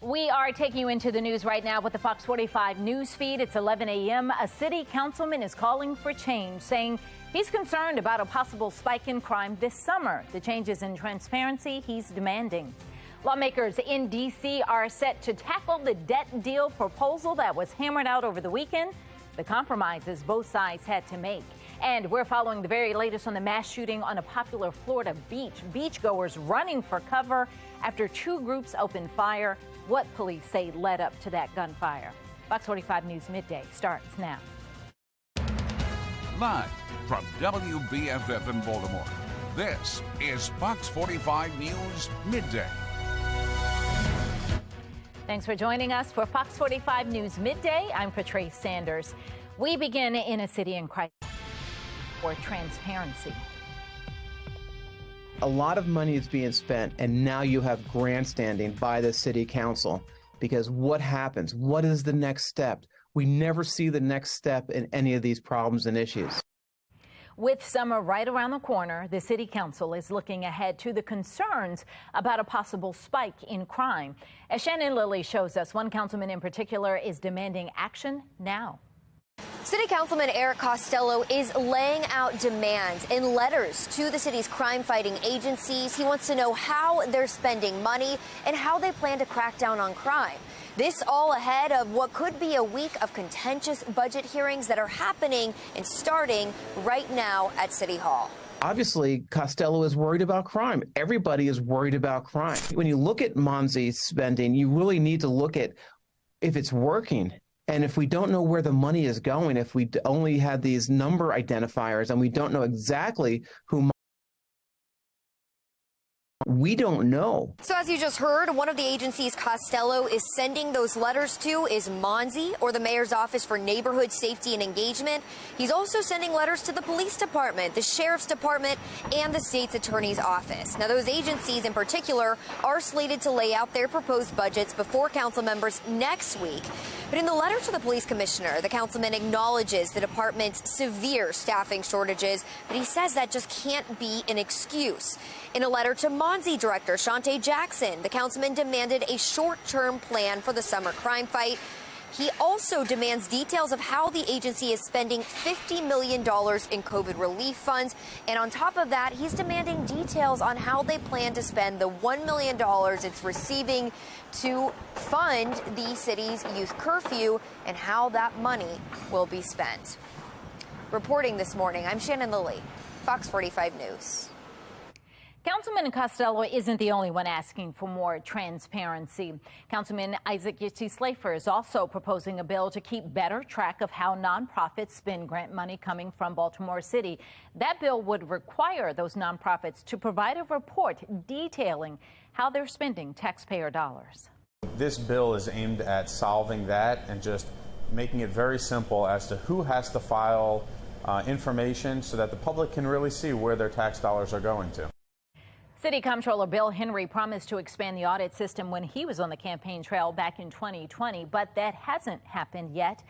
We are taking you into the news right now with the Fox 45 news feed. It's 11 a.m. A city councilman is calling for change, saying he's concerned about a possible spike in crime this summer. The changes in transparency he's demanding. Lawmakers in D.C. are set to tackle the debt deal proposal that was hammered out over the weekend, the compromises both sides had to make. And we're following the very latest on the mass shooting on a popular Florida beach. Beachgoers running for cover after two groups opened fire. What police say led up to that gunfire. Fox 45 News Midday starts now. Live from WBFF in Baltimore, this is Fox 45 News Midday. Thanks for joining us for Fox 45 News Midday. I'm Patrice Sanders. We begin in a city in crisis for transparency. A lot of money is being spent, and now you have grandstanding by the city council. Because what happens? What is the next step? We never see the next step in any of these problems and issues. With summer right around the corner, the city council is looking ahead to the concerns about a possible spike in crime. As Shannon Lilly shows us, one councilman in particular is demanding action now. City Councilman Eric Costello is laying out demands in letters to the city's crime-fighting agencies. He wants to know how they're spending money and how they plan to crack down on crime. This all ahead of what could be a week of contentious budget hearings that are happening and starting right now at City Hall. Obviously, Costello is worried about crime. Everybody is worried about crime. When you look at Monzi's spending, you really need to look at if it's working. And if we don't know where the money is going, if we only had these number identifiers and we don't know exactly who, we don't know. So as you just heard, one of the agencies Costello is sending those letters to is Monzi, or the Mayor's Office for Neighborhood Safety and Engagement. He's also sending letters to the Police Department, the Sheriff's Department, and the State's Attorney's Office. Now, those agencies in particular are slated to lay out their proposed budgets before council members next week. But in the letter to the police commissioner, the councilman acknowledges the department's severe staffing shortages, but he says that just can't be an excuse. In a letter to Monzi Director Shante Jackson, the councilman demanded a short-term plan for the summer crime fight. He also demands details of how the agency is spending $50 million in COVID relief funds. And on top of that, he's demanding details on how they plan to spend the $1 million it's receiving to fund the city's youth curfew and how that money will be spent. Reporting this morning, I'm Shannon Lilly, Fox 45 News. Councilman Costello isn't the only one asking for more transparency. Councilman Isaac Yitzi-Slafer is also proposing a bill to keep better track of how nonprofits spend grant money coming from Baltimore City. That bill would require those nonprofits to provide a report detailing how they're spending taxpayer dollars. This bill is aimed at solving that and just making it very simple as to who has to file information so that the public can really see where their tax dollars are going to. City Comptroller Bill Henry promised to expand the audit system when he was on the campaign trail back in 2020, but that hasn't happened yet.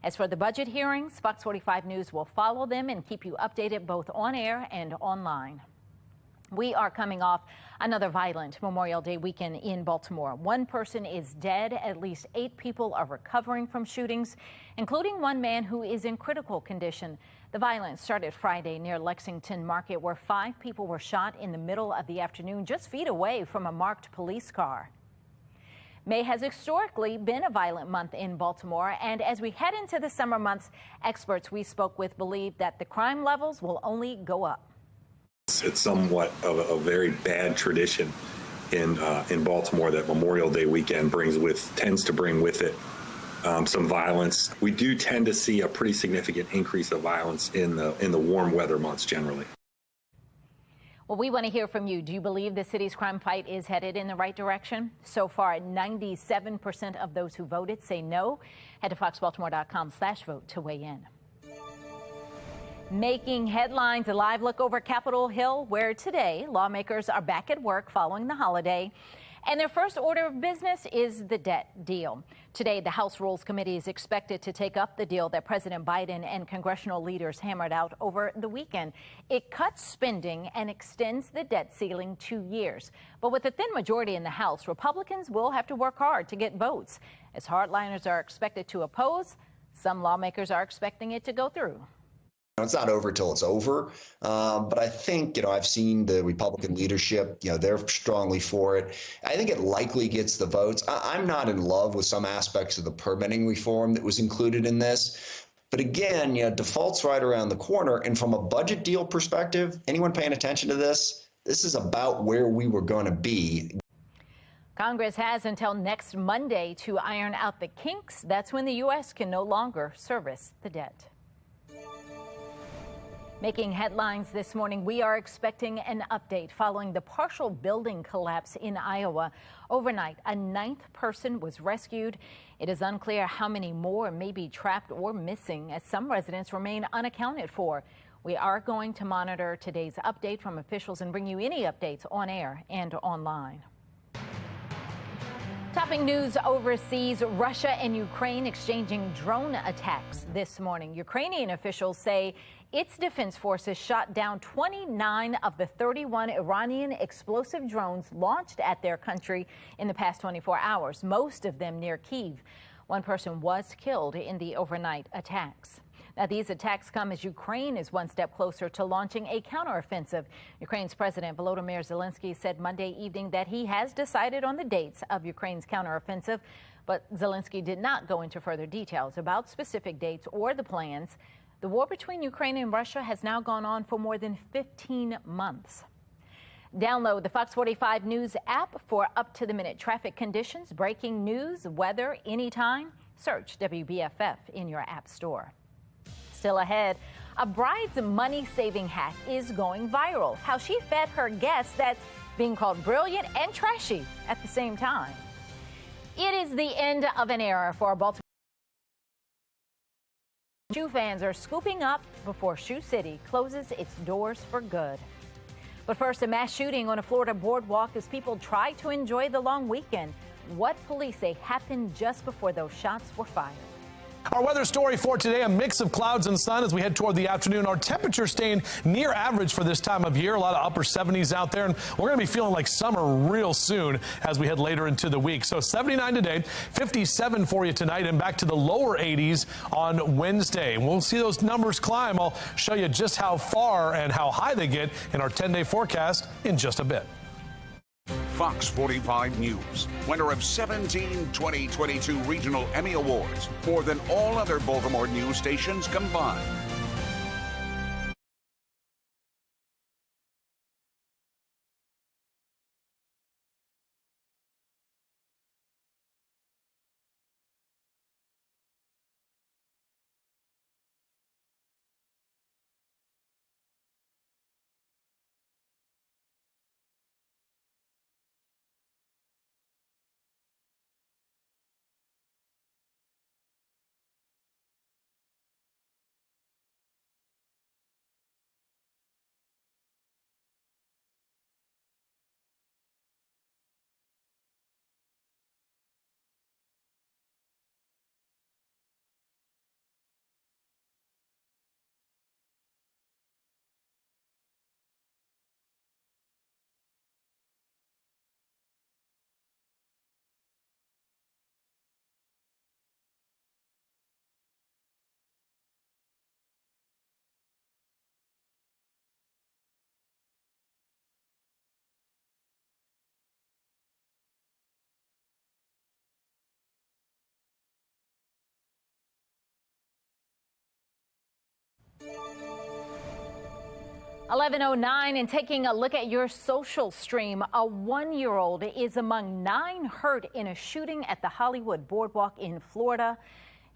As for the budget hearings, Fox 45 News will follow them and keep you updated both on air and online. We are coming off another violent Memorial Day weekend in Baltimore. One person is dead. At least 8 people are recovering from shootings, including one man who is in critical condition. The violence started Friday near Lexington Market, where 5 people were shot in the middle of the afternoon, just feet away from a marked police car. May has historically been a violent month in Baltimore, and as we head into the summer months, experts we spoke with believe that the crime levels will only go up. It's somewhat of a very bad tradition in Baltimore that Memorial Day weekend tends to bring with it some violence. We do tend to see a pretty significant increase of violence in the warm weather months generally. Well, we want to hear from you. Do you believe the city's crime fight is headed in the right direction? So far, 97% of those who voted say no. Head to foxbaltimore.com/vote to weigh in. Making headlines, a live look over Capitol Hill, where today lawmakers are back at work following the holiday. And their first order of business is the debt deal. Today, the House Rules Committee is expected to take up the deal that President Biden and congressional leaders hammered out over the weekend. It cuts spending and extends the debt ceiling 2 years. But with a thin majority in the House, Republicans will have to work hard to get votes. As hardliners are expected to oppose, some lawmakers are expecting it to go through. It's not over till it's over, but I think, I've seen the Republican leadership, they're strongly for it. I think it likely gets the votes. I'm not in love with some aspects of the permitting reform that was included in this. But again, default's right around the corner. And from a budget deal perspective, anyone paying attention to this is about where we were going to be. Congress has until next Monday to iron out the kinks. That's when the U.S. can no longer service the debt. Making headlines this morning, we are expecting an update following the partial building collapse in Iowa. Overnight, a 9th person was rescued. It is unclear how many more may be trapped or missing, as some residents remain unaccounted for. We are going to monitor today's update from officials and bring you any updates on air and online. Topping news overseas, Russia and Ukraine exchanging drone attacks this morning. Ukrainian officials say its defense forces shot down 29 of the 31 Iranian explosive drones launched at their country in the past 24 hours, most of them near Kyiv. One person was killed in the overnight attacks. Now, these attacks come as Ukraine is one step closer to launching a counteroffensive. Ukraine's President Volodymyr Zelensky said Monday evening that he has decided on the dates of Ukraine's counteroffensive, but Zelensky did not go into further details about specific dates or the plans. The war between Ukraine and Russia has now gone on for more than 15 months. Download the Fox 45 News app for up-to-the-minute traffic conditions, breaking news, weather, anytime. Search WBFF in your app store. Still ahead, a bride's money-saving hack is going viral. How she fed her guests that's being called brilliant and trashy at the same time. It is the end of an era for Baltimore. Shoe fans are scooping up before Shoe City closes its doors for good. But first, a mass shooting on a Florida boardwalk as people try to enjoy the long weekend. What police say happened just before those shots were fired. Our weather story for today, a mix of clouds and sun as we head toward the afternoon. Our temperature staying near average for this time of year. A lot of upper 70s out there, and we're going to be feeling like summer real soon as we head later into the week. So 79 today, 57 for you tonight, and back to the lower 80s on Wednesday. We'll see those numbers climb. I'll show you just how far and how high they get in our 10-day forecast in just a bit. Fox 45 News, winner of 17 2022 Regional Emmy Awards, more than all other Baltimore news stations combined. (11:09) and taking a look at your social stream, a 1-year-old is among 9 hurt in a shooting at the Hollywood Boardwalk in Florida.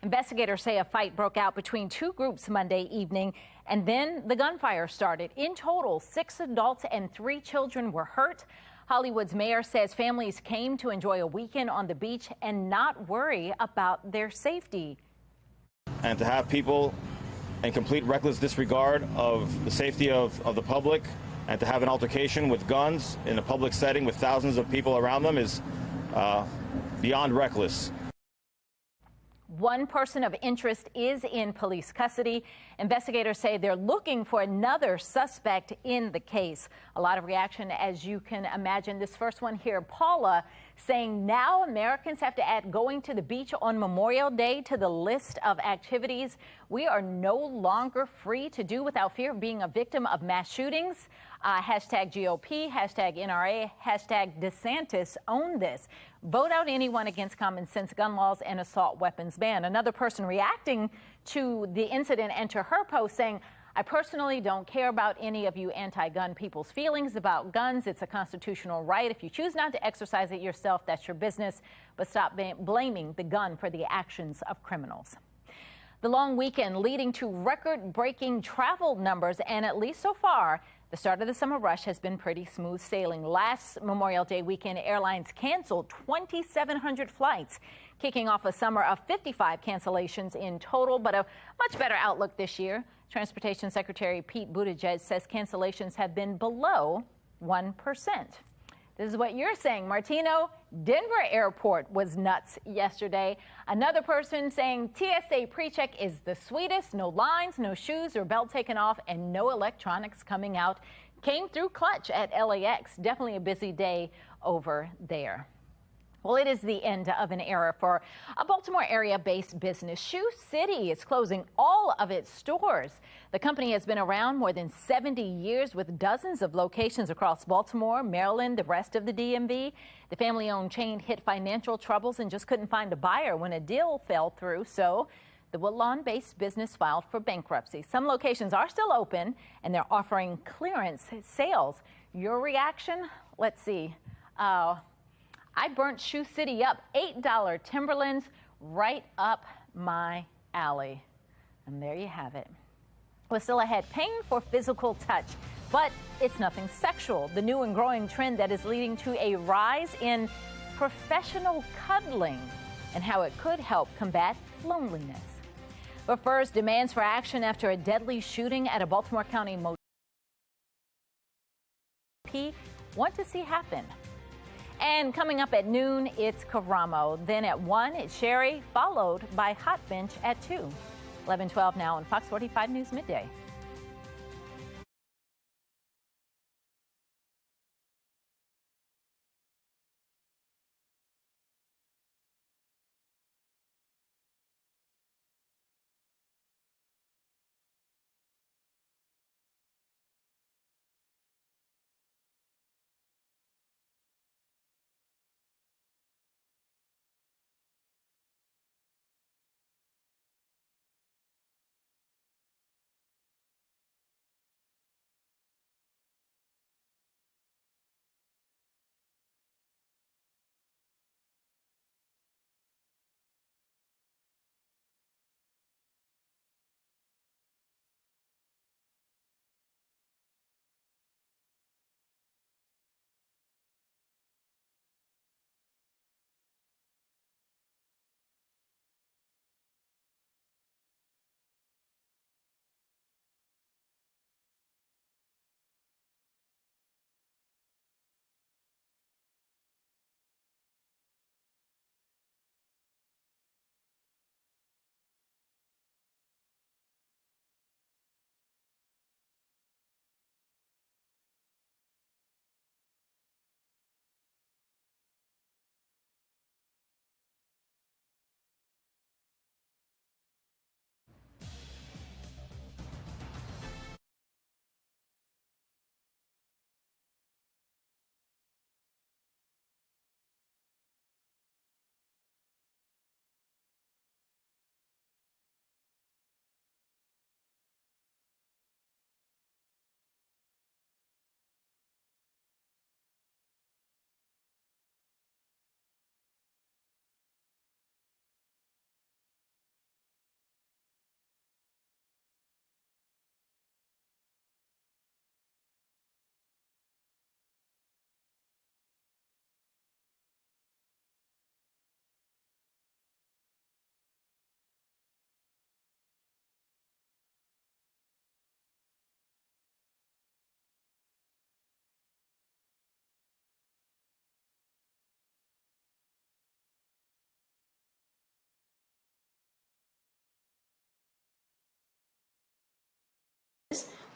Investigators say a fight broke out between 2 groups Monday evening, and then the gunfire started. In total, 6 adults and 3 children were hurt. Hollywood's mayor says families came to enjoy a weekend on the beach and not worry about their safety. And to have people in complete reckless disregard of the safety of the public And to have an altercation with guns in a public setting with thousands of people around them is beyond reckless. One person of interest is in police custody. Investigators say they're looking for another suspect in the case. A lot of reaction, as you can imagine. This first one here, Paula, saying now Americans have to add going to the beach on Memorial Day to the list of activities we are no longer free to do without fear of being a victim of mass shootings. Hashtag GOP, hashtag NRA, hashtag DeSantis own this. Vote out anyone against common sense gun laws and assault weapons ban. Another person reacting to the incident and to her post saying, I personally don't care about any of you anti-gun people's feelings about guns. It's a constitutional right. If you choose not to exercise it yourself, that's your business. But stop blaming the gun for the actions of criminals. The long weekend leading to record-breaking travel numbers, and at least so far, the start of the summer rush has been pretty smooth sailing. Last Memorial Day weekend, airlines canceled 2,700 flights, kicking off a summer of 55 cancellations in total, but a much better outlook this year. Transportation Secretary Pete Buttigieg says cancellations have been below 1%. This is what you're saying, Martino. Denver Airport was nuts yesterday. Another person saying TSA PreCheck is the sweetest. No lines, no shoes or belt taken off, and no electronics coming out. Came through clutch at LAX. Definitely a busy day over there. Well, it is the end of an era for a Baltimore area-based business. Shoe City is closing all of its stores. The company has been around more than 70 years with dozens of locations across Baltimore, Maryland, the rest of the DMV. The family-owned chain hit financial troubles and just couldn't find a buyer when a deal fell through. So the Woodlawn-based business filed for bankruptcy. Some locations are still open and they're offering clearance sales. Your reaction? Let's see. I burnt Shoe City up. $8 Timberlands right up my alley. And there you have it. Well, still ahead, paying for physical touch, but it's nothing sexual. The new and growing trend that is leading to a rise in professional cuddling and how it could help combat loneliness. But first, demands for action after a deadly shooting at a Baltimore County motel want to see happen. And coming up at noon, it's Karamo. Then at 1, it's Sherry, followed by Hot Bench at 2. 11:12 now on Fox 45 News Midday.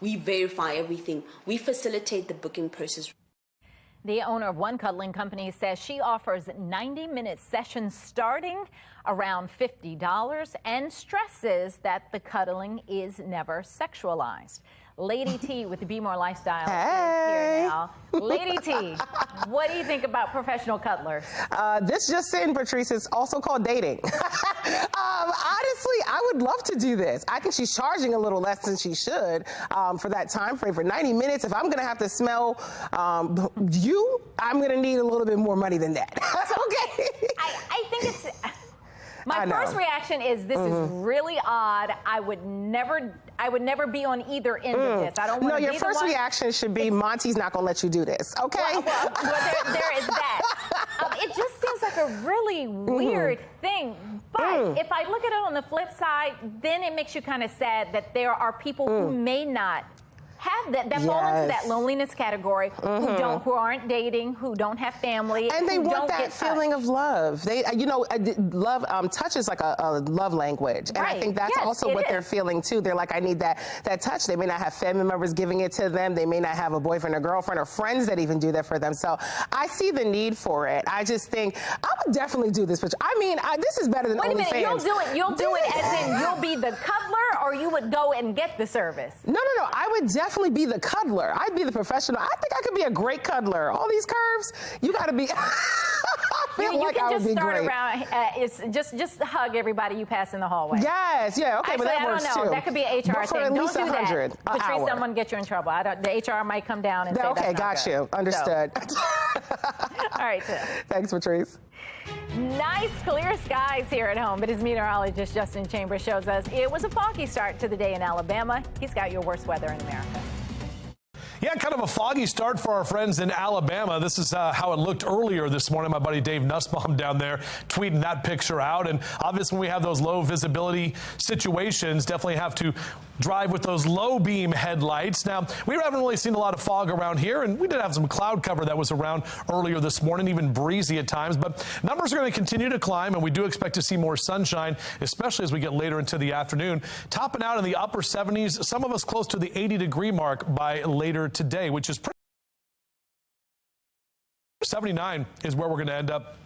We verify everything. We facilitate the booking process. The owner of one cuddling company says she offers 90-minute sessions starting around $50 and stresses that the cuddling is never sexualized. Lady T with the Bemore Lifestyle is here now. Lady T, what do you think about professional cuddlers? This just in, Patrice, is also called dating. Honestly, I would love to do this. I think she's charging a little less than she should for that time frame. For 90 minutes, if I'm going to have to smell you, I'm going to need a little bit more money than that. Okay. I think it's... My first reaction is this is really odd. I would never be on either end of this. I don't want to be your first reaction should be Monty's not going to let you do this. Okay. Well, there is that. It just seems like a really weird thing. But if I look at it on the flip side, then it makes you kind of sad that there are people who may not have that fall into that loneliness category, who aren't dating, who don't have family, and they want that feeling of love. They, love touch is like a love language, and I think that's also what they're feeling too. They're like, I need that touch. They may not have family members giving it to them. They may not have a boyfriend or girlfriend or friends that even do that for them. So I see the need for it. I just think I would definitely do this. But I mean, this is better than OnlyFans. Wait a minute, you'll do it as in you'll be the cuddler, or you would go and get the service? No. I would definitely be the cuddler. I'd be the professional. I think I could be a great cuddler. All these curves, you got to be. I feel like I would be great. Around, it's just hug everybody you pass in the hallway. Yes, yeah, okay, actually, but that works too. That could be an HR thing. At Don't least do 100 that. Patrice, someone get you in trouble. The HR might come down and say okay, got you. Understood. So. All right, Tim. Thanks, Patrice. Nice clear skies here at home, but as meteorologist Justin Chambers shows us, it was a foggy start to the day in Alabama. He's got your worst weather in America. Yeah, kind of a foggy start for our friends in Alabama. This is how it looked earlier this morning. My buddy Dave Nussbaum down there tweeting that picture out. And obviously, when we have those low visibility situations, definitely have to drive with those low beam headlights. Now, we haven't really seen a lot of fog around here, and we did have some cloud cover that was around earlier this morning, even breezy at times. But numbers are going to continue to climb, and we do expect to see more sunshine, especially as we get later into the afternoon. Topping out in the upper 70s, some of us close to the 80-degree mark by later today, which is pretty. 79 is where we're going to end up.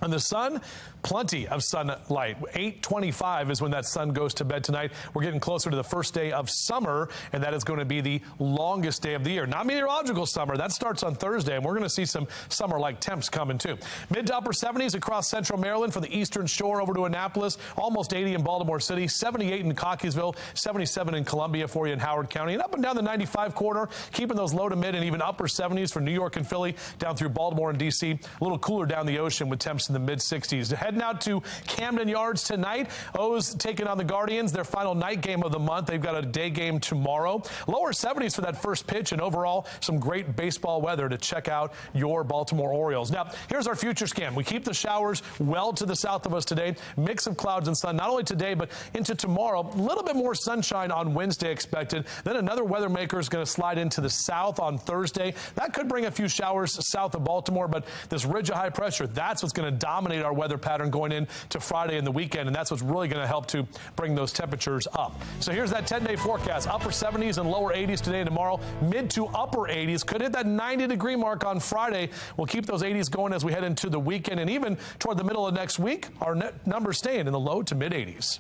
And the sun, plenty of sunlight. 8:25 is when that sun goes to bed tonight. We're getting closer to the first day of summer, and that is going to be the longest day of the year. Not meteorological summer. That starts on Thursday, and we're going to see some summer-like temps coming, too. Mid to upper 70s across central Maryland from the eastern shore over to Annapolis. Almost 80 in Baltimore City. 78 in Cockeysville. 77 in Columbia for you in Howard County. And up and down the 95 corridor, keeping those low to mid and even upper 70s for New York and Philly, down through Baltimore and D.C. A little cooler down the ocean with temps in the mid-60s. Heading out to Camden Yards tonight. O's taking on the Guardians, their final night game of the month. They've got a day game tomorrow. Lower 70s for that first pitch, and overall, some great baseball weather to check out your Baltimore Orioles. Now, here's our future scan. We keep the showers well to the south of us today. Mix of clouds and sun, not only today, but into tomorrow. A little bit more sunshine on Wednesday expected. Then another weather maker is going to slide into the south on Thursday. That could bring a few showers south of Baltimore, but this ridge of high pressure, that's what's going to dominate our weather pattern going into Friday and the weekend, and that's what's really going to help to bring those temperatures up. So here's that 10-day forecast. Upper 70s and lower 80s today and tomorrow. Mid to upper 80s. Could hit that 90-degree mark on Friday. We'll keep those 80s going as we head into the weekend, and even toward the middle of next week, our numbers staying in the low to mid 80s.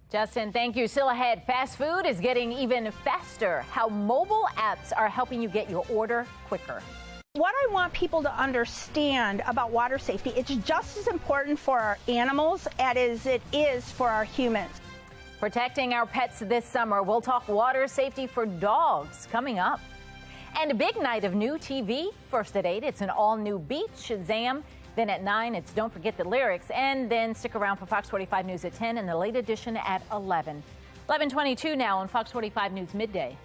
Justin, thank you. Still ahead, fast food is getting even faster. How mobile apps are helping you get your order quicker. What I want people to understand about water safety, it's just as important for our animals as it is for our humans. Protecting our pets this summer. We'll talk water safety for dogs coming up. And a big night of new TV. First at 8, it's an all-new Beat Shazam. Then at 9, it's Don't Forget the Lyrics. And then stick around for Fox 45 News at 10 and the late edition at 11. 11:22 now on Fox 45 News Midday.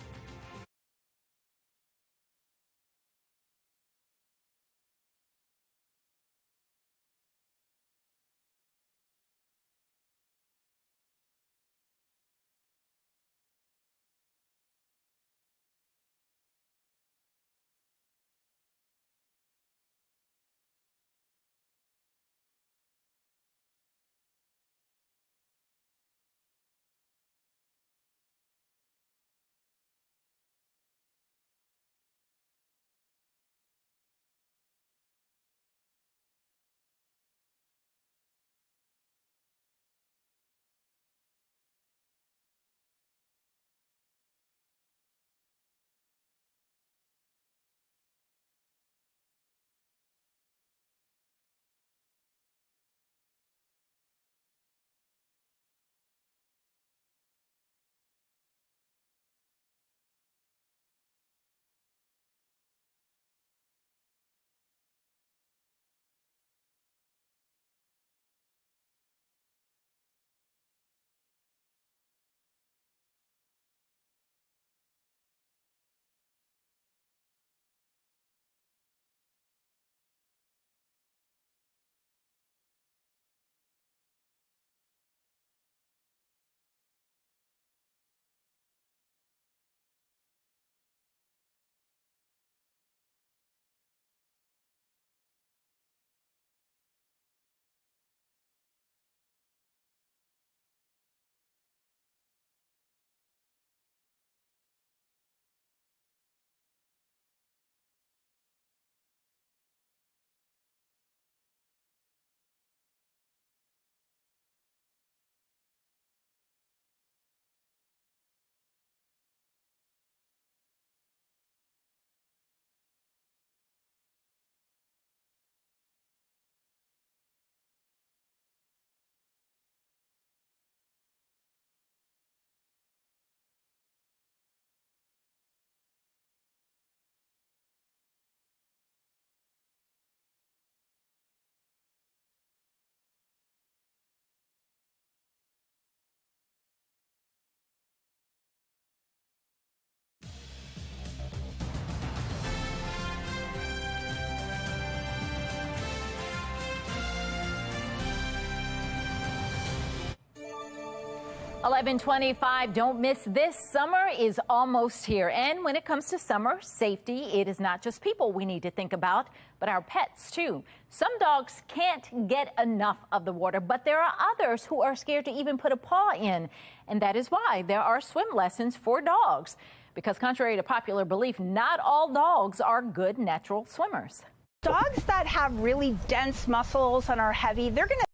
11:25. Don't miss this. Summer is almost here. And when it comes to summer safety, it is not just people we need to think about, but our pets, too. Some dogs can't get enough of the water, but there are others who are scared to even put a paw in. And that is why there are swim lessons for dogs. Because contrary to popular belief, not all dogs are good natural swimmers. Dogs that have really dense muscles and are heavy, they're going to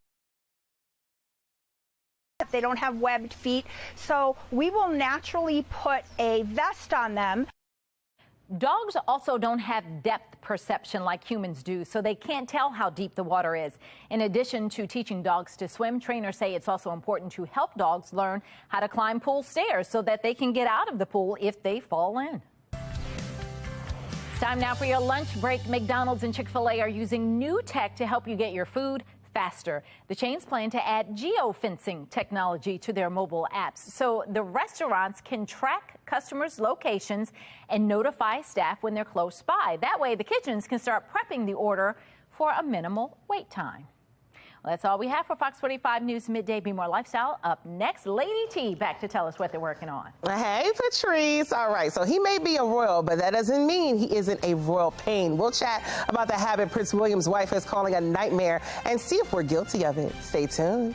they don't have webbed feet, so we will naturally put a vest on them. Dogs also don't have depth perception like humans do, so they can't tell how deep the water is. In addition to teaching dogs to swim, trainers say it's also important to help dogs learn how to climb pool stairs so that they can get out of the pool if they fall in. It's time now for your lunch break. McDonald's and Chick-fil-A are using new tech to help you get your food faster. The chains plan to add geofencing technology to their mobile apps so the restaurants can track customers' locations and notify staff when they're close by. That way, the kitchens can start prepping the order for a minimal wait time. Well, that's all we have for Fox 45 News Midday Bemore Lifestyle. Up next, Lady T back to tell us what they're working on. Hey, Patrice. All right, so he may be a royal, but that doesn't mean he isn't a royal pain. We'll chat about the habit Prince William's wife is calling a nightmare and see if we're guilty of it. Stay tuned.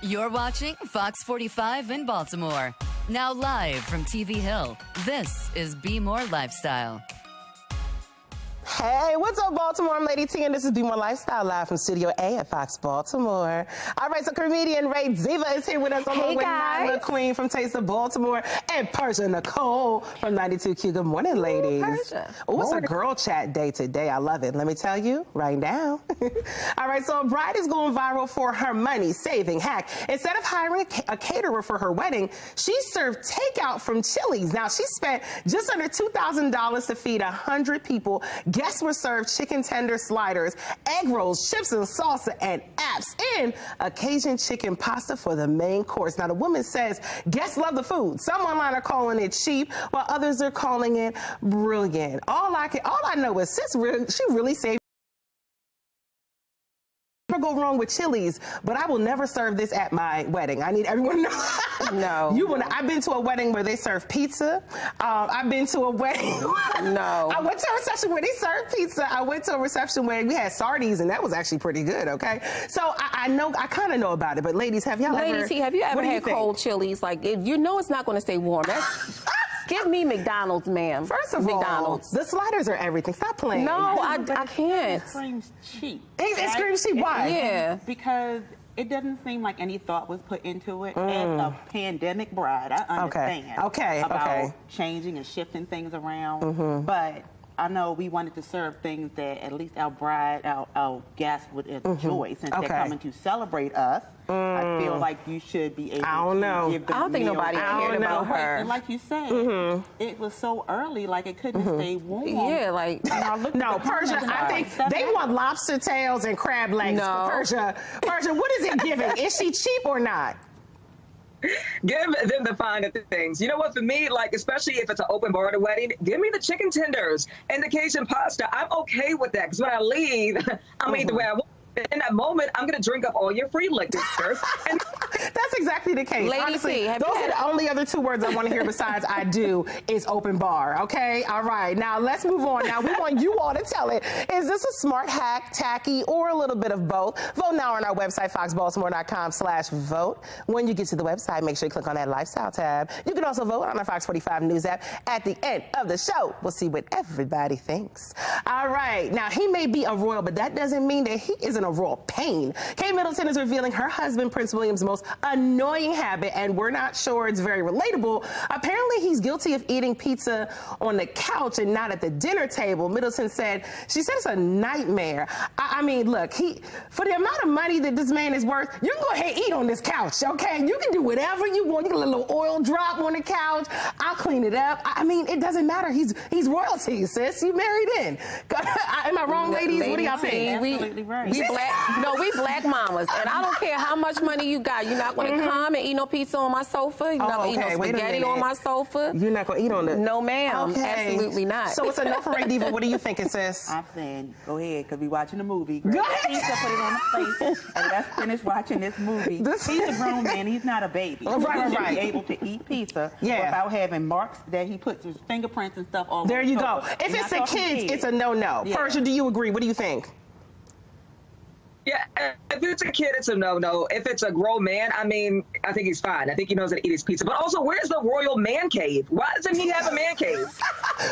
You're watching Fox 45 in Baltimore. Now live from TV Hill, this is Bemore Lifestyle. Hey, what's up, Baltimore? I'm Lady T, and this is Bemore Lifestyle live from Studio A at Fox Baltimore. All right, so comedian Ray Diva is here with us along with Nyla Queen from Taste of Baltimore and Persia Nicole from 92Q. Good morning, ladies. Persia. Oh, it's a girl chat day today. I love it. Let me tell you right now. All right, so a bride is going viral for her money-saving hack. Instead of hiring a caterer for her wedding, she served takeout from Chili's. Now, she spent just under $2,000 to feed 100 people. Guests were served chicken tender sliders, egg rolls, chips and salsa, and apps, and a Cajun chicken pasta for the main course. Now, the woman says guests love the food. Some online are calling it cheap, while others are calling it brilliant. All I know is she really saved. Never go wrong with Chili's, but I will never serve this at my wedding. I need everyone to know. No. I've been to a wedding where they serve pizza. I've been to a wedding. No. I went to a reception where they served pizza. I went to a reception where we had sardines, and that was actually pretty good, okay? So I kind of know about it, but ladies, have y'all ever... Ladies, have you ever had cold Chili's? Like, you know it's not going to stay warm. Give me McDonald's, ma'am. First of all, the sliders are everything. Stop playing. No, I can't. Ice cream's cheap. Ice cream's cheap. Why? Yeah. Because it doesn't seem like any thought was put into it. As a pandemic bride, I understand about changing and shifting things around. But I know we wanted to serve things that at least our bride, our guests would enjoy. Since they're coming to celebrate us, I feel like you should be able to give them I don't think nobody cared about her. And like you said, it was so early, like it couldn't stay warm. Yeah, like... No, Persia, I think they want lobster tails and crab legs. No. Persia, what is it giving? Is she cheap or not? Give them the finer things. You know what, for me, like, especially if it's an open bar at a wedding, give me the chicken tenders and the Cajun pasta. I'm okay with that, because when I leave, I'm eat the way I want. In that moment, I'm going to drink up all your free liquor. And that's exactly the case. Lady honestly, T, those are the only other two words I want to hear besides I do is open bar, okay? All right, now let's move on. Now, we want you all to tell it. Is this a smart hack, tacky, or a little bit of both? Vote now on our website, foxbaltimore.com/vote. When you get to the website, make sure you click on that lifestyle tab. You can also vote on our Fox 45 News app. At the end of the show, we'll see what everybody thinks. All right, now he may be a royal, but that doesn't mean that he isn't a royal pain. Kate Middleton is revealing her husband, Prince William's most annoying habit, and we're not sure it's very relatable. Apparently, he's guilty of eating pizza on the couch and not at the dinner table. Middleton said, it's a nightmare. I mean, look, for the amount of money that this man is worth, you can go ahead and eat on this couch, okay? You can do whatever you want. You can let a little oil drop on the couch. I'll clean it up. I mean, it doesn't matter. He's royalty, sis. You married in. Am I wrong, ladies? What do y'all think? Absolutely right. We black mamas, and I don't care how much money you got. You're not going to come and eat no pizza on my sofa. You're not going to eat no spaghetti on my sofa. You're not going to eat on it? No, ma'am. Okay. Absolutely not. So it's a no for Ray Diva. What are you thinking, sis? I'm saying go ahead, because we're watching the movie. Grab the pizza, put it on the plate, and let's finish watching this movie. He's a grown man. He's not a baby. He should be able to eat pizza without having marks that he puts his fingerprints and stuff all over. There you go. If it's the kids, it's a no-no. Persia, do you agree? What do you think? yeah, if it's a kid, it's a no-no. If it's a grown man, I mean, I think he's fine. I think he knows how to eat his pizza. But also, where's the royal man cave? Why doesn't he have a man cave?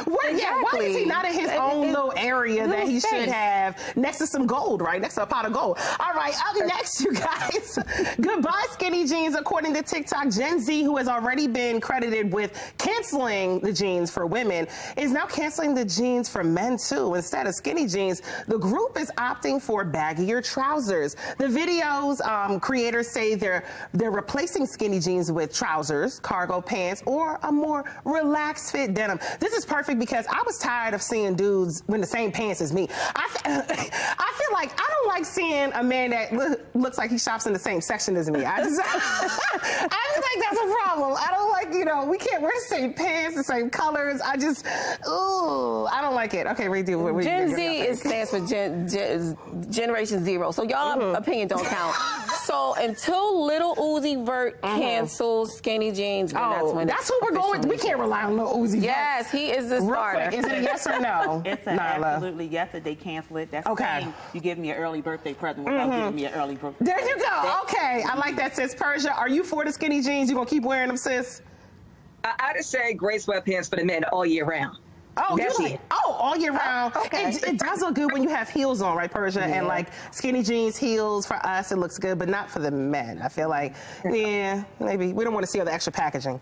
Why is he not in his own little area that he should have next to some gold, right? Next to a pot of gold. All right, up next, you guys. Goodbye, skinny jeans. According to TikTok, Gen Z, who has already been credited with canceling the jeans for women, is now canceling the jeans for men, too. Instead of skinny jeans, the group is opting for baggier trousers. The video's creators say they're replacing skinny jeans with trousers, cargo pants, or a more relaxed fit denim. This is perfect because I was tired of seeing dudes in the same pants as me. I feel like I don't like seeing a man that looks like he shops in the same section as me. I just think that's a problem. I don't like, we can't wear the same pants, the same colors. I don't like it. Okay, redo. Gen Z stands for Generation Zero. So y'all opinion don't count. So until Little Uzi Vert cancels skinny jeans, that's who we're going with. We can't rely on Little Uzi Vert. Yes, he is the starter. Is it a yes or no? It's an absolutely yes that they cancel it. That's okay. You give me an early birthday present without giving me an early birthday. There you go. Okay, I like that, sis. Persia, are you for the skinny jeans? You gonna keep wearing them, sis? I just say gray sweatpants for the men all year round. Oh, that's you like? it. Oh, all year round. Okay. It does look good when you have heels on, right, Persia? Yeah. And like skinny jeans, heels, for us, it looks good, but not for the men. I feel like, yeah, maybe we don't want to see all the extra packaging.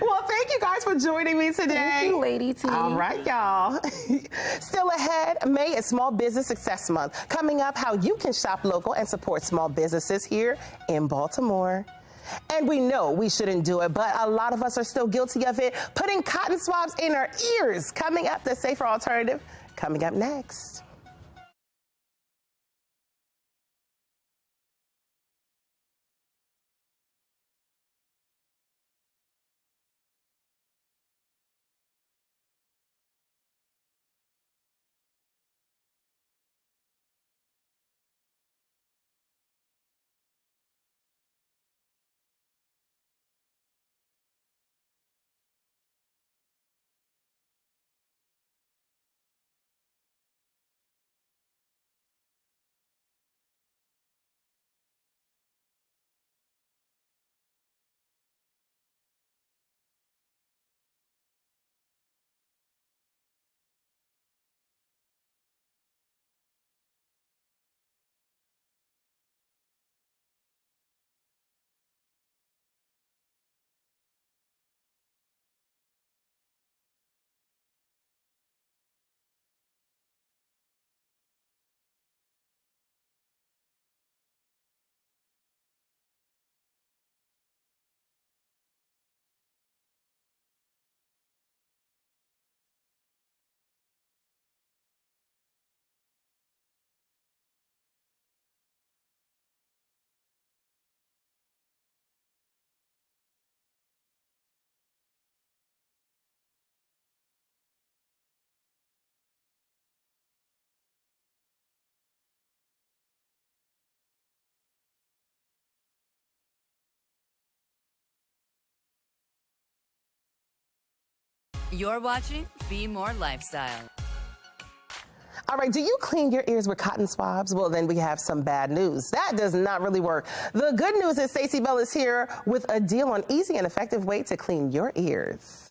Well, thank you guys for joining me today. Thank you, Lady T. All right, y'all. Still ahead, May is Small Business Success Month. Coming up, how you can shop local and support small businesses here in Baltimore. And we know we shouldn't do it, but a lot of us are still guilty of it, putting cotton swabs in our ears. Coming up, the safer alternative, coming up next. You're watching Bemore Lifestyle. All right, do you clean your ears with cotton swabs? Well, then we have some bad news. That does not really work. The good news is Stacey Bell is here with a deal on easy and effective way to clean your ears.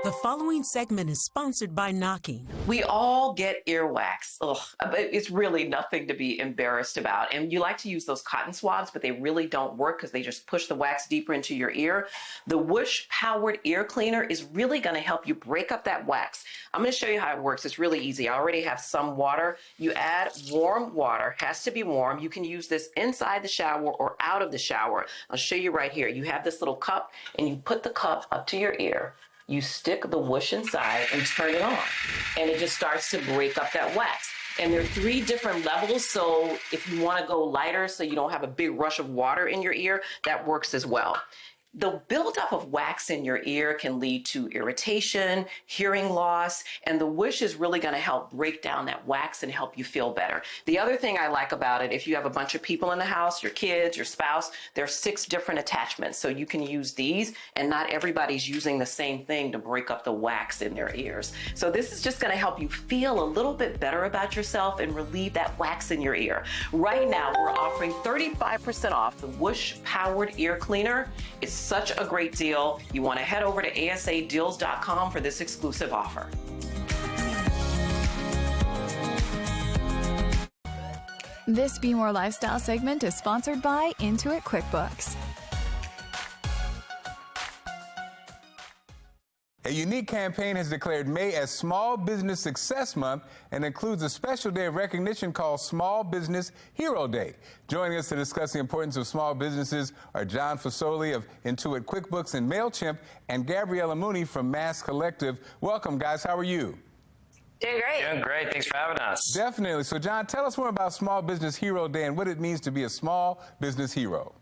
The following segment is sponsored by Knocking. We all get earwax. Ugh, it's really nothing to be embarrassed about. And you like to use those cotton swabs, but they really don't work because they just push the wax deeper into your ear. The Whoosh powered ear cleaner is really going to help you break up that wax. I'm going to show you how it works. It's really easy. I already have some water. You add warm water, has to be warm. You can use this inside the shower or out of the shower. I'll show you right here. You have this little cup and you put the cup up to your ear. You stick the Whoosh inside and turn it on, and it just starts to break up that wax. And there are 3 different levels, so if you want to go lighter so you don't have a big rush of water in your ear, that works as well. The buildup of wax in your ear can lead to irritation, hearing loss, and the Whoosh is really going to help break down that wax and help you feel better. The other thing I like about it, if you have a bunch of people in the house, your kids, your spouse, there are 6 different attachments. So you can use these, and not everybody's using the same thing to break up the wax in their ears. So this is just going to help you feel a little bit better about yourself and relieve that wax in your ear. Right now, we're offering 35% off the Whoosh powered ear cleaner. It's such a great deal. You want to head over to asadeals.com for this exclusive offer. This Bemore Lifestyle segment is sponsored by Intuit QuickBooks. A unique campaign has declared May as Small Business Success Month and includes a special day of recognition called Small Business Hero Day. Joining us to discuss the importance of small businesses are John Fasoli of Intuit QuickBooks and MailChimp and Gabriella Mooney from Mass Collective. Welcome, guys. How are you? Doing great. Doing great. Thanks for having us. Definitely. So, John, tell us more about Small Business Hero Day and what it means to be a small business hero.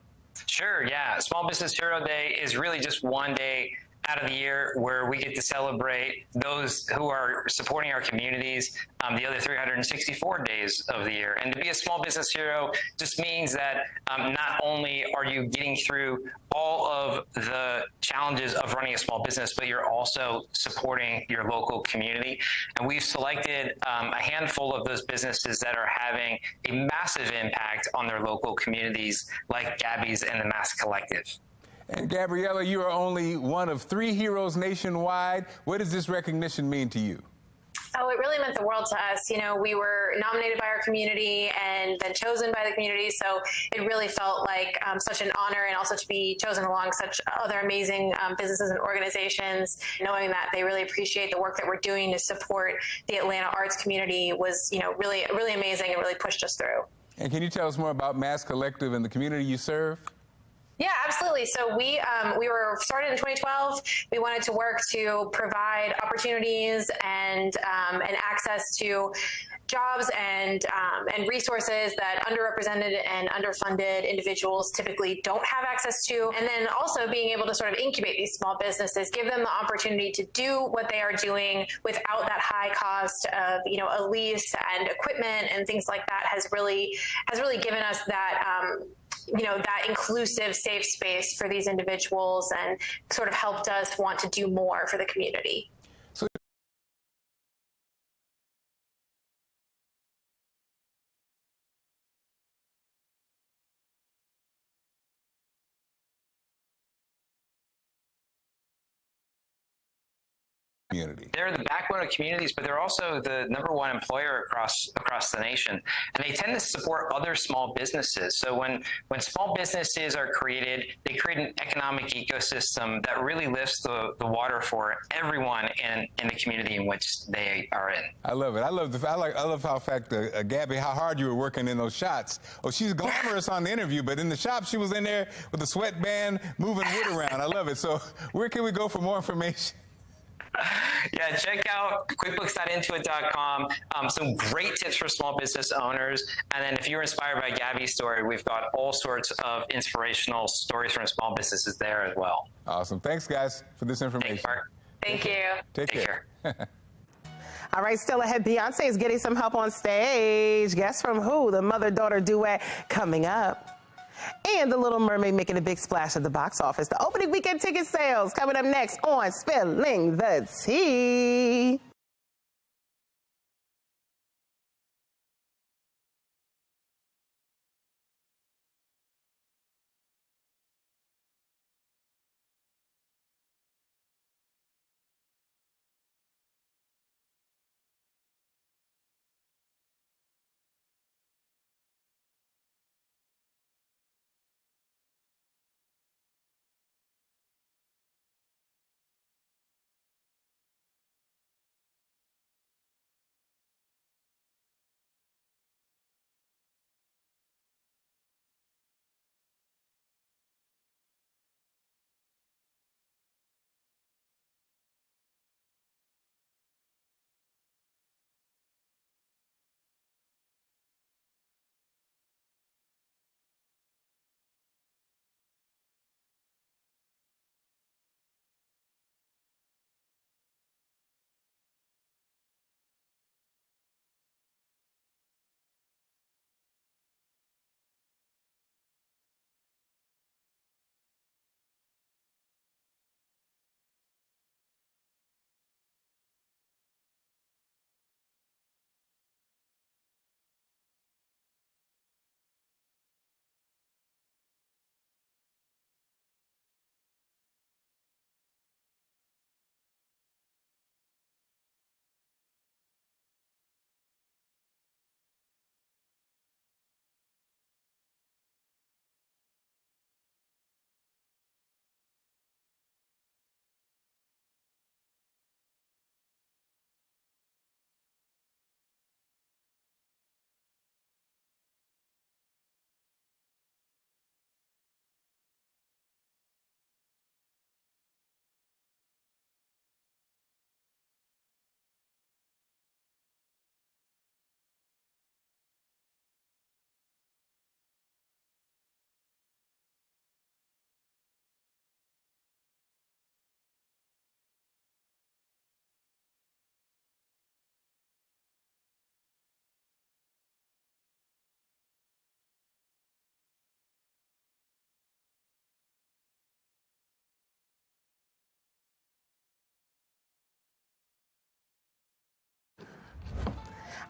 Sure. Yeah. Small Business Hero Day is really just one day out of the year where we get to celebrate those who are supporting our communities the other 364 days of the year. And to be a small business hero just means that not only are you getting through all of the challenges of running a small business, but you're also supporting your local community. And we've selected a handful of those businesses that are having a massive impact on their local communities, like Gabby's and the Mass Collective. And Gabriella, you are only one of 3 heroes nationwide. What does this recognition mean to you? Oh, it really meant the world to us. You know, we were nominated by our community and then chosen by the community. So it really felt like such an honor, and also to be chosen along such other amazing businesses and organizations, knowing that they really appreciate the work that we're doing to support the Atlanta arts community was, you know, really amazing and really pushed us through. And can you tell us more about Mass Collective and the community you serve? Yeah, absolutely. So we were started in 2012. We wanted to work to provide opportunities and access to jobs and resources that underrepresented and underfunded individuals typically don't have access to. And then also being able to sort of incubate these small businesses, give them the opportunity to do what they are doing without that high cost of, you know, a lease and equipment and things like that has really given us that, you know, that inclusive, safe space for these individuals and sort of helped us want to do more for the community. Community. They're the backbone of communities, but they're also the #1 employer across the nation, and they tend to support other small businesses. So when small businesses are created, they create an economic ecosystem that really lifts the water for everyone in the community in which they are in. I love it. I love how Gabby, how hard you were working in those shots. Oh, she's glamorous on the interview, but in the shop she was in there with a sweatband moving wood around. I love it. So where can we go for more information? Yeah, check out quickbooks.intuit.com. Some great tips for small business owners. And then if you're inspired by Gabby's story, we've got all sorts of inspirational stories from small businesses there as well. Awesome. Thanks, guys, for this information. Thank you. Take care. All right, still ahead, Beyonce is getting some help on stage. Guess from who? The mother-daughter duet coming up. And The Little Mermaid making a big splash at the box office. The opening weekend ticket sales coming up next on Spilling the Tea.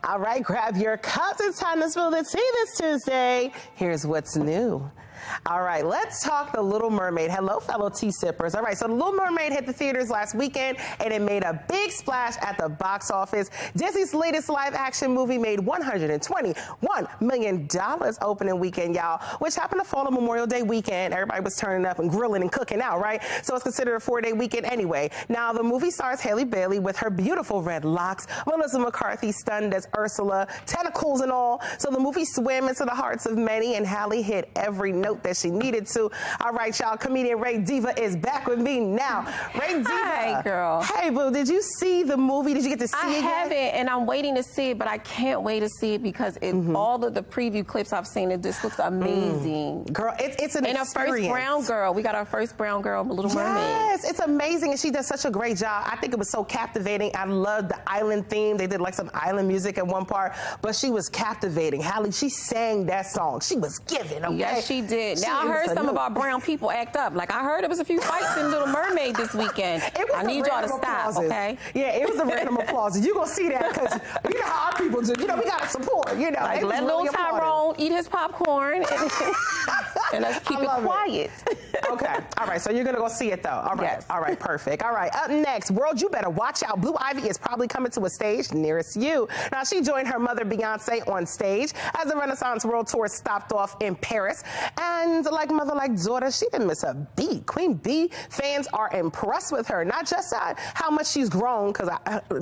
All right, grab your cups. It's time to spill the tea this Tuesday. Here's what's new. All right, let's talk The Little Mermaid. Hello, fellow tea sippers. All right, so The Little Mermaid hit the theaters last weekend, and it made a big splash at the box office. Disney's latest live-action movie made $121 million opening weekend, y'all, which happened to fall on Memorial Day weekend. Everybody was turning up and grilling and cooking out, right? So it's considered a 4-day weekend anyway. Now, the movie stars Halle Bailey with her beautiful red locks, Melissa McCarthy stunned as Ursula, tentacles and all. So the movie swam into the hearts of many, and Halle hit every note that she needed to. All right, y'all, comedian Ray Diva is back with me now. Ray Diva. Hey, girl. Hey, boo, did you see the movie? Did you get to see it yet? I haven't, and I'm waiting to see it, but I can't wait to see it because all of the preview clips I've seen, it just looks amazing. Girl, it's an experience. And our first brown girl. We got our first brown girl, Little Mermaid. Yes, it's amazing, and she does such a great job. I think it was so captivating. I loved the island theme. They did like some island music at one part, but she was captivating. Halle, she sang that song. She was giving, okay? Yes, she did. Now, I heard some of our brown people act up. Like, I heard there was a few fights in Little Mermaid this weekend. I need y'all to stop, okay? Yeah, it was a random applause. You're going to see that because you know how our people do. You know, we got to support, you know. Like, let little Tyrone eat his popcorn and let's keep it quiet. Okay. All right. So you're going to go see it, though. All right. Yes. All right. Perfect. All right. Up next, world, you better watch out. Blue Ivy is probably coming to a stage nearest you. Now, she joined her mother, Beyonce, on stage as the Renaissance World Tour stopped off in Paris. And like mother, like daughter, she didn't miss a beat. Queen Bee fans are impressed with her. Not just how much she's grown, because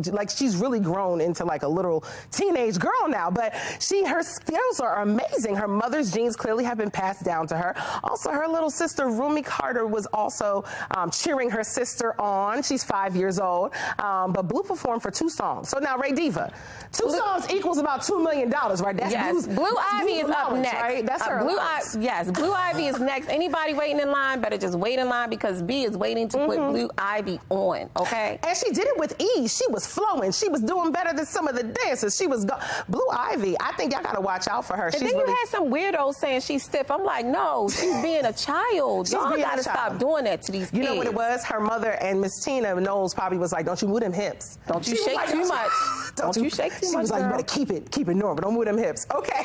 like she's really grown into like a little teenage girl now, but her skills are amazing. Her mother's genes clearly have been passed down to her. Also, her little sister, Rumi Carter, was also cheering her sister on. She's 5 years old. But Blue performed for 2 songs. So now, Ray Diva, 2 songs equals about $2 million, right? That's yes, Blue Ivy is up next. Right? That's her. Yes, Blue Ivy is next. Anybody waiting in line better just wait in line because B is waiting to put Blue Ivy on, okay? And she did it with ease. She was flowing. She was doing better than some of the dancers. She was Blue Ivy. I think y'all got to watch out for her. And then you had some weirdos saying she's stiff. I'm like, no, she's being a child. Y'all got to stop doing that to these kids. You know what it was? Her mother and Miss Tina Knowles probably was like, don't you move them hips. Don't you shake too much. Don't you shake too much, She was like, you better keep it normal. Don't move them hips. Okay.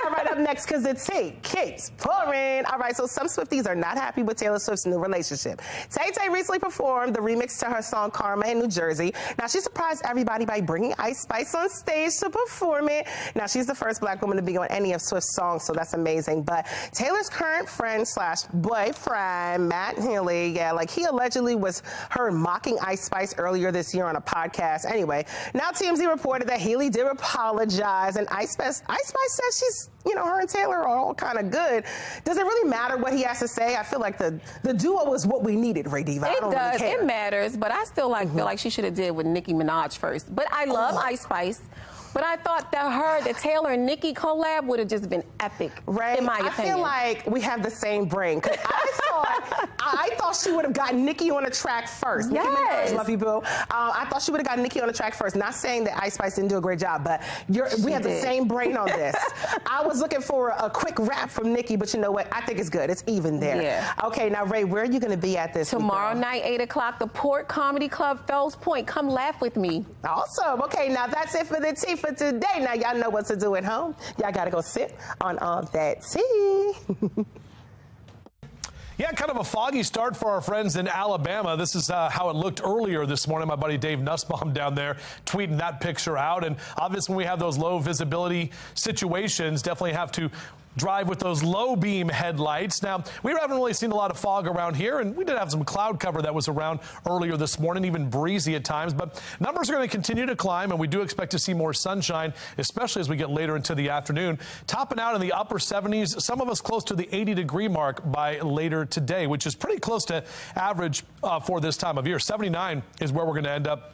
All right, up next, because the tea keeps pouring. All right, so some Swifties are not happy with Taylor Swift's new relationship. Tay-Tay recently performed the remix to her song Karma in New Jersey. Now, she surprised everybody by bringing Ice Spice on stage to perform it. Now, she's the first black woman to be on any of Swift's songs, so that's amazing. But Taylor's current friend / boyfriend, Matt Healy, he allegedly was heard mocking Ice Spice earlier this year on a podcast. Anyway, now TMZ reported that Healy did apologize, and Ice Spice says she's, her and Taylor are all kind of good. Does it really matter what he has to say? I feel like the duo is what we needed, Ray Diva. It does. Really it matters, but I still feel like she should have did with Nicki Minaj first. But I love Ice Spice. But I thought that the Taylor and Nicki collab would have just been epic, Ray, in my opinion. I feel like we have the same brain. Cause I thought she would have gotten Nicki on the track first. Yes. Nicki Minaj, love you, boo. I thought she would have gotten Nicki on the track first. Not saying that Ice Spice didn't do a great job, but we have the same brain on this. I was looking for a quick rap from Nicki, but you know what? I think it's good. It's even there. Yeah. Okay, now, Ray, where are you going to be at this Tomorrow night, 8 o'clock, the Port Comedy Club, Fells Point. Come laugh with me. Awesome. Okay, now that's it for the tea for today. Now, y'all know what to do at home. Y'all got to go sit on all that tea. Yeah, kind of a foggy start for our friends in Alabama. This is how it looked earlier this morning. My buddy Dave Nussbaum down there tweeting that picture out. And obviously, when we have those low visibility situations, definitely have to drive with those low beam headlights. Now, we haven't really seen a lot of fog around here, and we did have some cloud cover that was around earlier this morning, even breezy at times, but numbers are going to continue to climb, and we do expect to see more sunshine, especially as we get later into the afternoon. Topping out in the upper 70s, some of us close to the 80-degree mark by later today, which is pretty close to average for this time of year. 79 is where we're going to end up.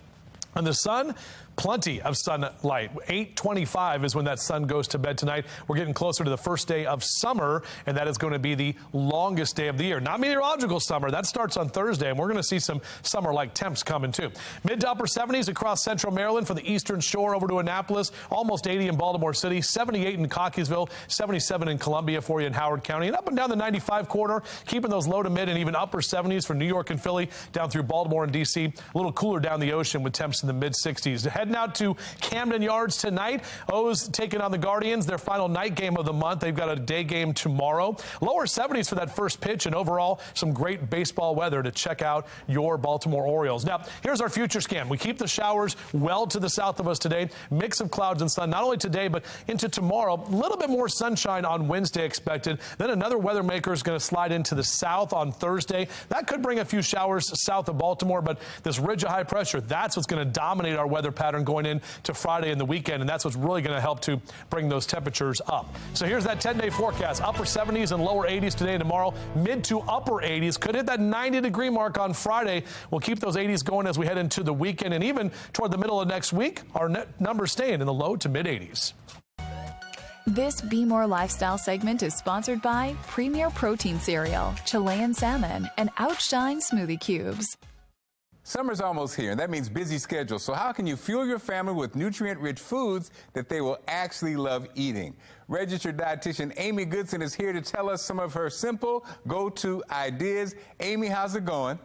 And the sun, plenty of sunlight. 8:25 is when that sun goes to bed tonight. We're getting closer to the first day of summer, and that is going to be the longest day of the year. Not meteorological summer. That starts on Thursday, and we're going to see some summer-like temps coming, too. Mid to upper 70s across central Maryland for the eastern shore over to Annapolis. Almost 80 in Baltimore City. 78 in Cockeysville. 77 in Columbia for you in Howard County. And up and down the 95 corridor, keeping those low to mid and even upper 70s for New York and Philly, down through Baltimore and D.C. A little cooler down the ocean with temps in the mid-60s. Heading heading out to Camden Yards tonight. O's taking on the Guardians, their final night game of the month. They've got a day game tomorrow. Lower 70s for that first pitch, and overall, some great baseball weather to check out your Baltimore Orioles. Now, here's our future scan. We keep the showers well to the south of us today. Mix of clouds and sun, not only today, but into tomorrow. A little bit more sunshine on Wednesday expected. Then another weather maker is going to slide into the south on Thursday. That could bring a few showers south of Baltimore, but this ridge of high pressure, that's what's going to dominate our weather pattern going into Friday and the weekend, and that's what's really going to help to bring those temperatures up. So here's that 10-day forecast. Upper 70s and lower 80s today and tomorrow. Mid to upper 80s. Could hit that 90-degree mark on Friday. We'll keep those 80s going as we head into the weekend, and even toward the middle of next week, our numbers staying in the low to mid 80s. This Bemore Lifestyle segment is sponsored by Premier Protein Cereal, Chilean Salmon, and Outshine Smoothie Cubes. Summer's almost here, and that means busy schedules. So how can you fuel your family with nutrient-rich foods that they will actually love eating? Registered dietitian Amy Goodson is here to tell us some of her simple go-to ideas. Amy, how's it going?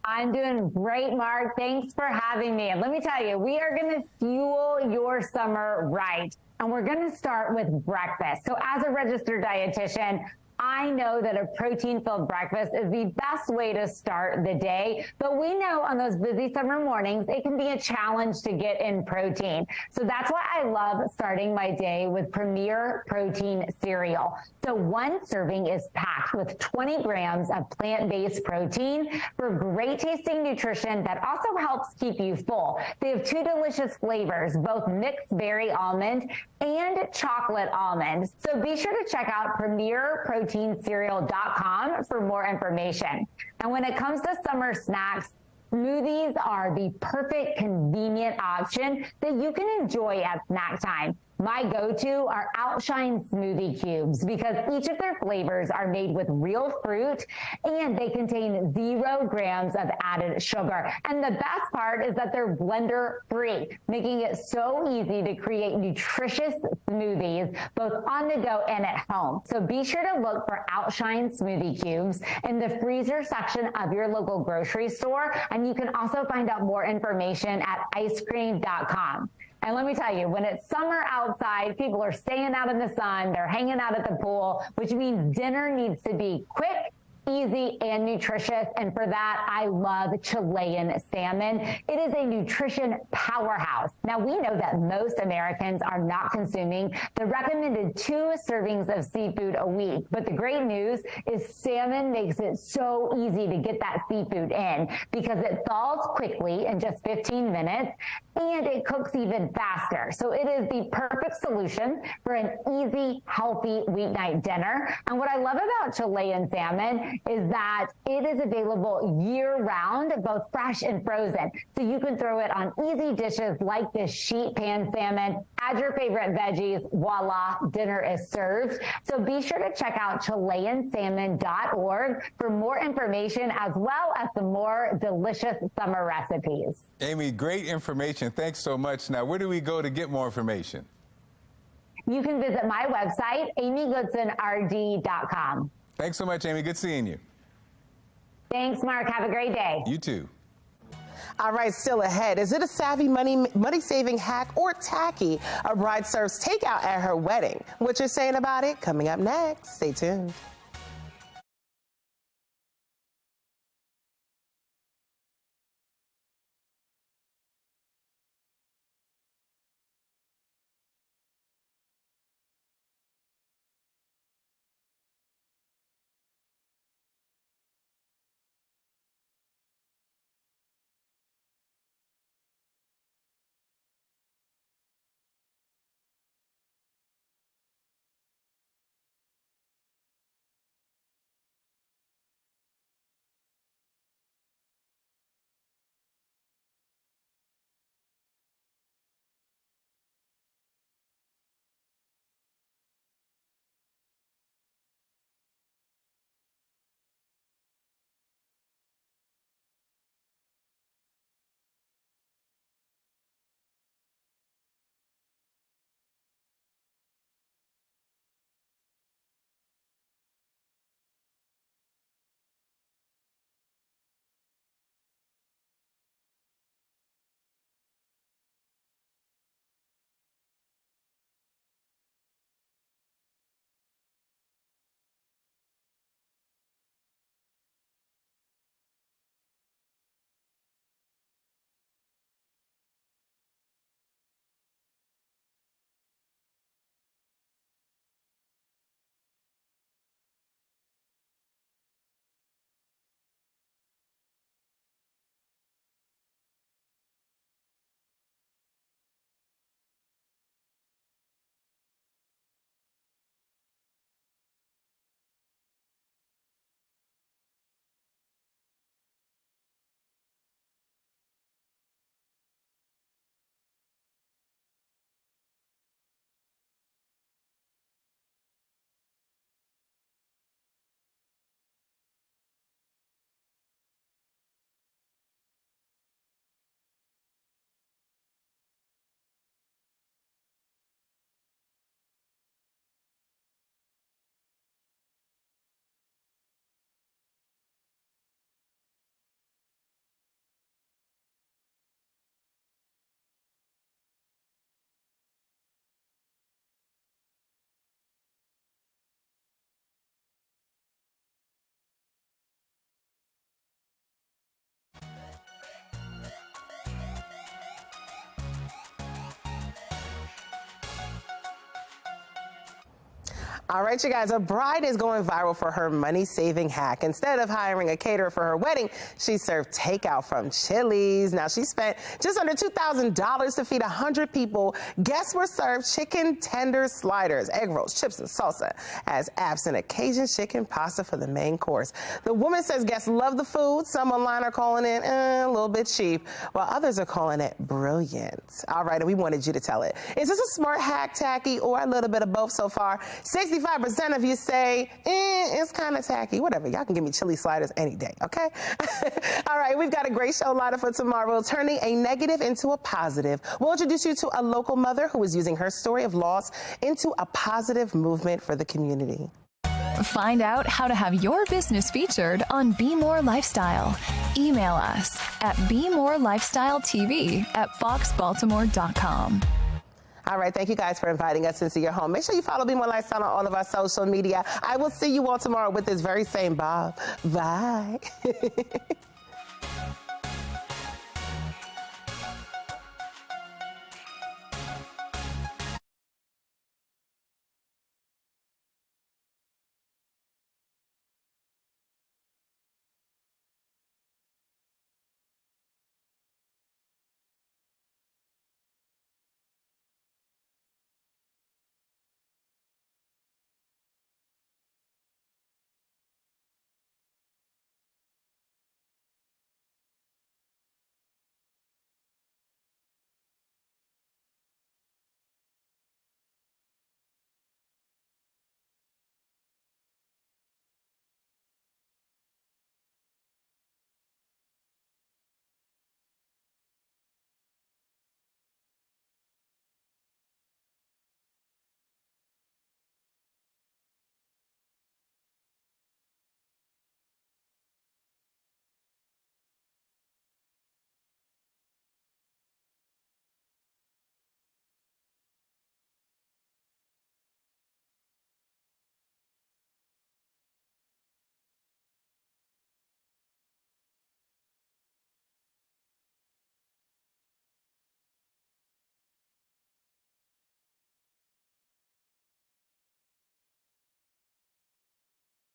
I'm doing great, Mark. Thanks for having me. And let me tell you, we are going to fuel your summer right. And we're going to start with breakfast. So as a registered dietitian, I know that a protein-filled breakfast is the best way to start the day, but we know on those busy summer mornings, it can be a challenge to get in protein. So that's why I love starting my day with Premier Protein Cereal. So one serving is packed with 20 grams of plant-based protein for great tasting nutrition that also helps keep you full. They have two delicious flavors, both mixed berry almond and chocolate almond. So be sure to check out PremierProteinCereal.com for more information. And when it comes to summer snacks, smoothies are the perfect convenient option that you can enjoy at snack time. My go-to are Outshine Smoothie Cubes because each of their flavors are made with real fruit and they contain 0 grams of added sugar. And the best part is that they're blender-free, making it so easy to create nutritious smoothies both on the go and at home. So be sure to look for Outshine Smoothie Cubes in the freezer section of your local grocery store, and you can also find out more information at icecream.com. And let me tell you, when it's summer outside, people are staying out in the sun, they're hanging out at the pool, which means dinner needs to be quick, easy, and nutritious. And for that, I love Chilean salmon. It is a nutrition powerhouse. Now, we know that most Americans are not consuming the recommended 2 servings of seafood a week. But the great news is salmon makes it so easy to get that seafood in because it thaws quickly in just 15 minutes and it cooks even faster. So it is the perfect solution for an easy, healthy weeknight dinner. And what I love about Chilean salmon is that it is available year-round, both fresh and frozen. So you can throw it on easy dishes like this sheet pan salmon, add your favorite veggies, voila, dinner is served. So be sure to check out ChileanSalmon.org for more information as well as some more delicious summer recipes. Amy, great information. Thanks so much. Now, where do we go to get more information? You can visit my website, amygoodsonrd.com. Thanks so much, Amy. Good seeing you. Thanks, Mark. Have a great day. You too. All right, still ahead. Is it a savvy money-saving hack or tacky? A bride serves takeout at her wedding. What you're saying about it? Coming up next. Stay tuned. All right, you guys, a bride is going viral for her money-saving hack. Instead of hiring a caterer for her wedding, she served takeout from Chili's. Now, she spent just under $2,000 to feed 100 people. Guests were served chicken tender sliders, egg rolls, chips, and salsa as absent occasion chicken pasta for the main course. The woman says guests love the food. Some online are calling it a little bit cheap, while others are calling it brilliant. All right, and we wanted you to tell it. Is this a smart hack, tacky, or a little bit of both so far? 65% of you say, it's kind of tacky. Whatever. Y'all can give me chili sliders any day, okay? All right, we've got a great show lined up for tomorrow, turning a negative into a positive. We'll introduce you to a local mother who is using her story of loss into a positive movement for the community. Find out how to have your business featured on Bemore Lifestyle. Email us at bemorelifestyletv@foxbaltimore.com. All right, thank you guys for inviting us into your home. Make sure you follow Bemore Lifestyle on all of our social media. I will see you all tomorrow with this very same Bob. Bye.